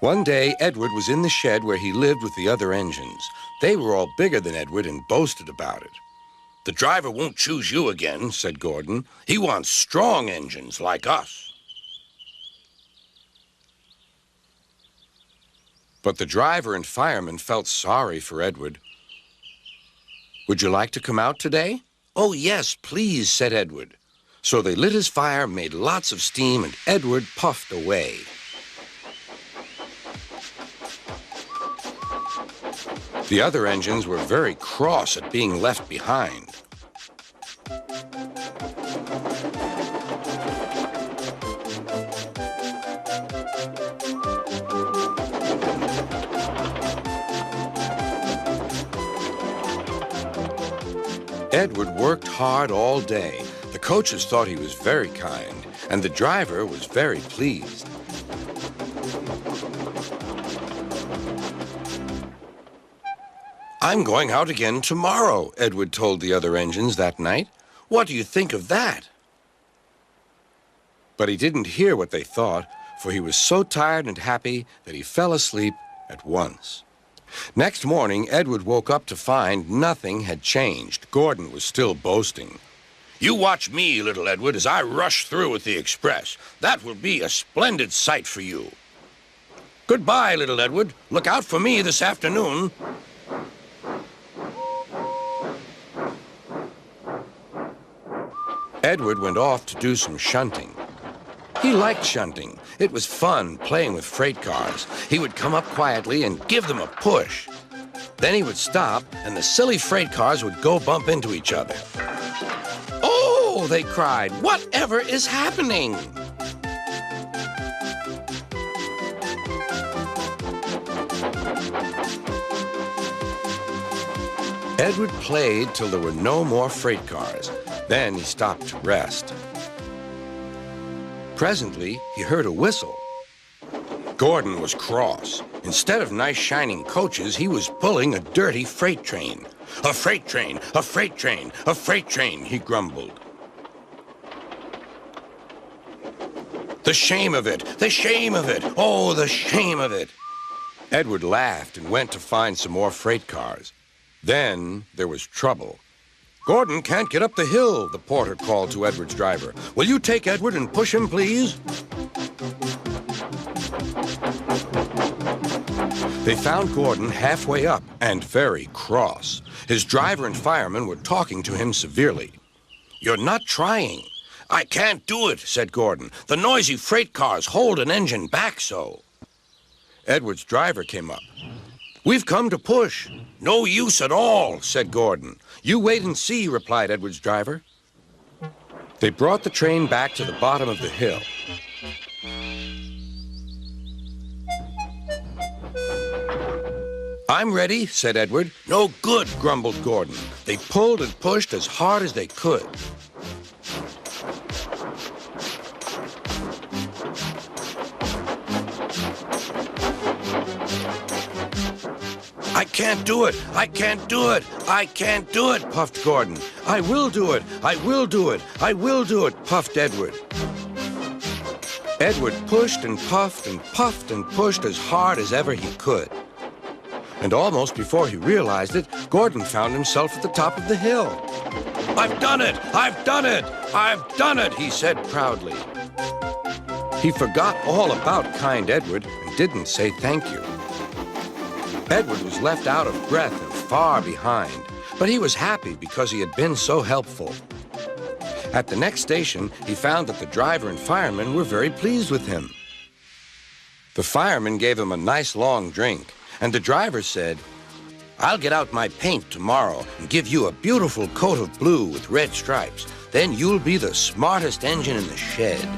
One day, Edward was in the shed where he lived with the other engines. They were all bigger than Edward and boasted about it. "The driver won't choose you again," said Gordon. "He wants strong engines like us." But the driver and fireman felt sorry for Edward. "Would you like to come out today?" "Oh, yes, please," said Edward. So they lit his fire, made lots of steam, and Edward puffed away. The other engines were very cross at being left behind. Edward worked hard all day. The coaches thought he was very kind, and the driver was very pleased. "I'm going out again tomorrow," Edward told the other engines that night. "What do you think of that?" But he didn't hear what they thought, for he was so tired and happy that he fell asleep at once. Next morning, Edward woke up to find nothing had changed. Gordon was still boasting. "You watch me, little Edward, as I rush through with the express. That will be a splendid sight for you. Goodbye, little Edward. Look out for me this afternoon." Edward went off to do some shunting. He liked shunting. It was fun playing with freight cars. He would come up quietly and give them a push. Then he would stop, and the silly freight cars would go bump into each other. "Oh!" they cried. "Whatever is happening?" Edward played till there were no more freight cars. Then he stopped to rest. Presently, he heard a whistle. Gordon was cross. Instead of nice shining coaches, he was pulling a dirty freight train. "A freight train, a freight train, a freight train," he grumbled. "The shame of it, the shame of it, oh, the shame of it." Edward laughed and went to find some more freight cars. Then there was trouble. "Gordon can't get up the hill," the porter called to Edward's driver. "Will you take Edward and push him, please?" They found Gordon halfway up and very cross. His driver and fireman were talking to him severely. "You're not trying." "I can't do it," said Gordon. "The noisy freight cars hold an engine back so." Edward's driver came up. "We've come to push." "No use at all," said Gordon. "You wait and see," replied Edward's driver. They brought the train back to the bottom of the hill. "I'm ready," said Edward. "No good," grumbled Gordon. They pulled and pushed as hard as they could. "I can't do it! I can't do it! I can't do it!" puffed Gordon. "I will do it! I will do it! I will do it!" puffed Edward. Edward pushed and puffed and puffed and pushed as hard as ever he could. And almost before he realized it, Gordon found himself at the top of the hill. "I've done it! I've done it! I've done it!" he said proudly. He forgot all about kind Edward and didn't say thank you. Edward was left out of breath and far behind, but he was happy because he had been so helpful. At the next station, he found that the driver and fireman were very pleased with him. The fireman gave him a nice long drink, and the driver said, "I'll get out my paint tomorrow and give you a beautiful coat of blue with red stripes. Then you'll be the smartest engine in the shed."